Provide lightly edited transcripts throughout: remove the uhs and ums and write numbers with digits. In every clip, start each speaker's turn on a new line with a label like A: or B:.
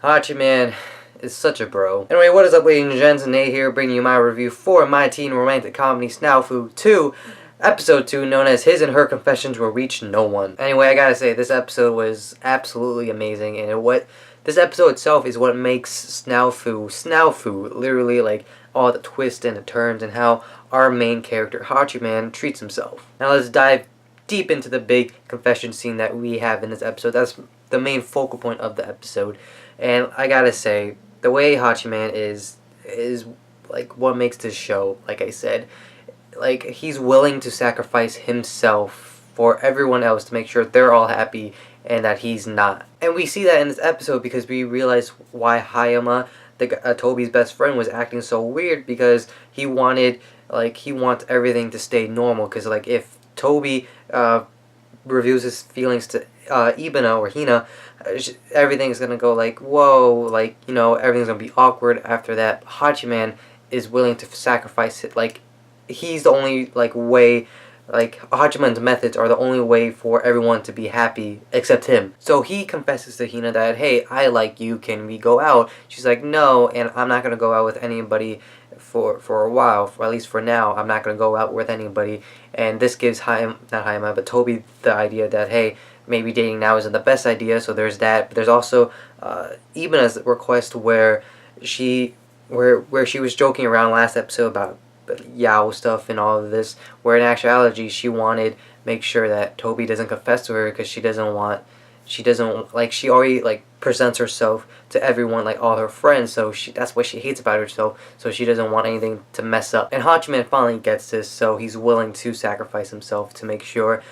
A: Hachiman is such a bro. Anyway, what is up, ladies and gents? Nate here, bringing you my review for my teen romantic comedy SNAFU 2, Episode 2, known as His and Her Confessions Will Reach No One. Anyway, I gotta say, this episode was absolutely amazing, and this episode itself is what makes SNAFU, literally, like, all the twists and the turns, and how our main character, Hachiman, treats himself. Now let's dive deep into the big confession scene that we have in this episode. That's the main focal point of the episode. And I gotta say, the way Hachiman is like what makes this show, like I said. Like, he's willing to sacrifice himself for everyone else to make sure they're all happy and that he's not. And we see that in this episode because we realize why Hayama, Toby's best friend, was acting so weird, because he wants everything to stay normal. Because, like, if Toby reveals his feelings to Ibana or Hina, everything's gonna go like, whoa, like, you know, everything's gonna be awkward after that. Hachiman is willing to sacrifice it. Like, he's the only, like, way, like, Hachiman's methods are the only way for everyone to be happy except him. So he confesses to Hina that, hey, I like you, can we go out? She's like, no, and I'm not gonna go out with anybody for a while, at least for now. I'm not gonna go out with anybody. And this gives Toby the idea that, hey, maybe dating now isn't the best idea. So there's that. But there's also Ibana's request where she was joking around last episode about Yao stuff and all of this, where in actuality she wanted make sure that Toby doesn't confess to her, because she already, like, presents herself to everyone, like all her friends, so that's what she hates about herself, so she doesn't want anything to mess up. And Hachiman finally gets this, so he's willing to sacrifice himself to make sure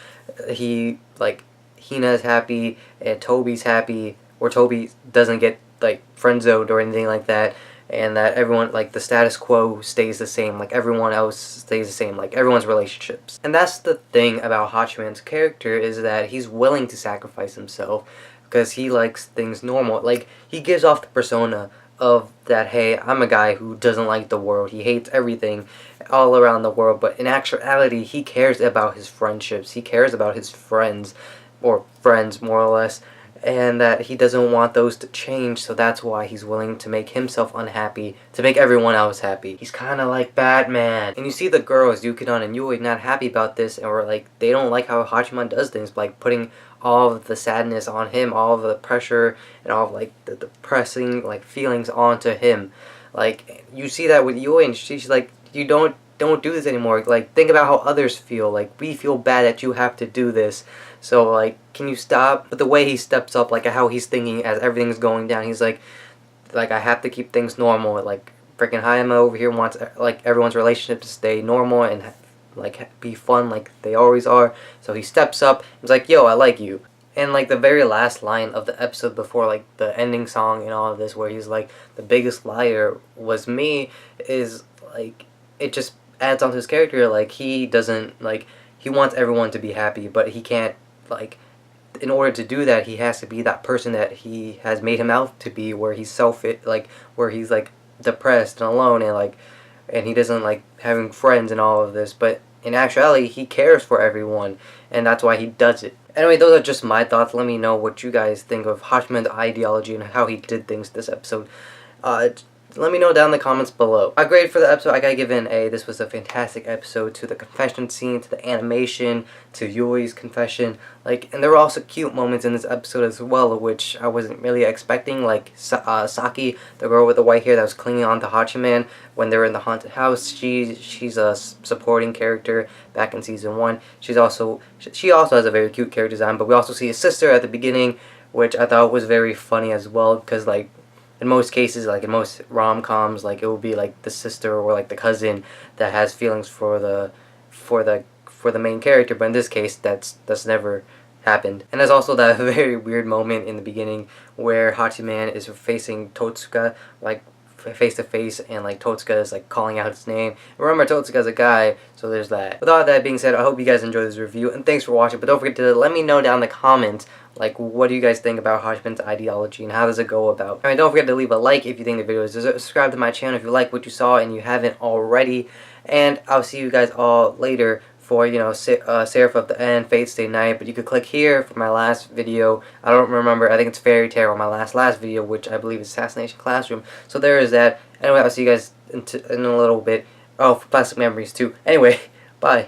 A: Hina's happy and Toby's happy, or Toby doesn't get, like, friend-zoned or anything like that, and that everyone, like, the status quo stays the same, like, everyone else stays the same, like, everyone's relationships. And that's the thing about Hachiman's character, is that he's willing to sacrifice himself because he likes things normal. Like, he gives off the persona of that, hey, I'm a guy who doesn't like the world, he hates everything all around the world, but in actuality, he cares about his friendships, he cares about his friends, or friends, more or less, and that he doesn't want those to change, so that's why he's willing to make himself unhappy to make everyone else happy. He's kind of like Batman. And you see the girls, Yukidon and Yui, not happy about this, or, like, they don't like how Hachiman does things, like putting all of the sadness on him, all of the pressure, and all of, like, the depressing, like, feelings onto him. Like, you see that with Yui, and she's like, you don't do this anymore. Like, think about how others feel. Like, we feel bad that you have to do this. So, like, can you stop? But the way he steps up, like, how he's thinking as everything's going down, he's like, I have to keep things normal. Like, freaking Hayama over here wants, like, everyone's relationship to stay normal and, like, be fun like they always are. So he steps up. He's like, yo, I like you. And, like, the very last line of the episode before, like, the ending song and all of this, where he's like, the biggest liar was me, is, like, it just adds on to his character. Like, he doesn't, like, he wants everyone to be happy, but he can't, like, in order to do that, he has to be that person that he has made him out to be, where he's where he's, like, depressed and alone, and, like, and he doesn't like having friends and all of this, but in actuality, he cares for everyone, and that's why he does it. Anyway, those are just my thoughts. Let me know what you guys think of Hachiman's ideology and how he did things this episode. Let me know down in the comments below. My grade for the episode, I gotta give it an A. This was a fantastic episode, to the confession scene, to the animation, to Yui's confession. Like, and there were also cute moments in this episode as well, which I wasn't really expecting. Like, Saki, the girl with the white hair that was clinging on to Hachiman when they were in the haunted house. She's a supporting character back in season 1. She also has a very cute character design. But we also see his sister at the beginning, which I thought was very funny as well, because, like, in most cases, like in most rom-coms, like, it will be like the sister or like the cousin that has feelings for the main character, but in this case, that's never happened. And there's also that very weird moment in the beginning where Hachiman is facing Totsuka, like, face to face, and, like, Totsuka is, like, calling out his name. Remember, Totsuka's a guy, so there's that. With all that being said, I hope you guys enjoyed this review, and thanks for watching. But don't forget to let me know down in the comments, like, what do you guys think about Hachiman's ideology, and how does it go about? And don't forget to leave a like if you think the video is deserving. Subscribe to my channel if you like what you saw and you haven't already. And I'll see you guys all later for, you know, Seraph of the End, Fate Stay Night, but you could click here for my last video. I don't remember, I think it's Fairy Tale, or my last video, which I believe is Assassination Classroom. So there is that. Anyway, I'll see you guys in a little bit. Oh, for Plastic Memories too. Anyway, bye.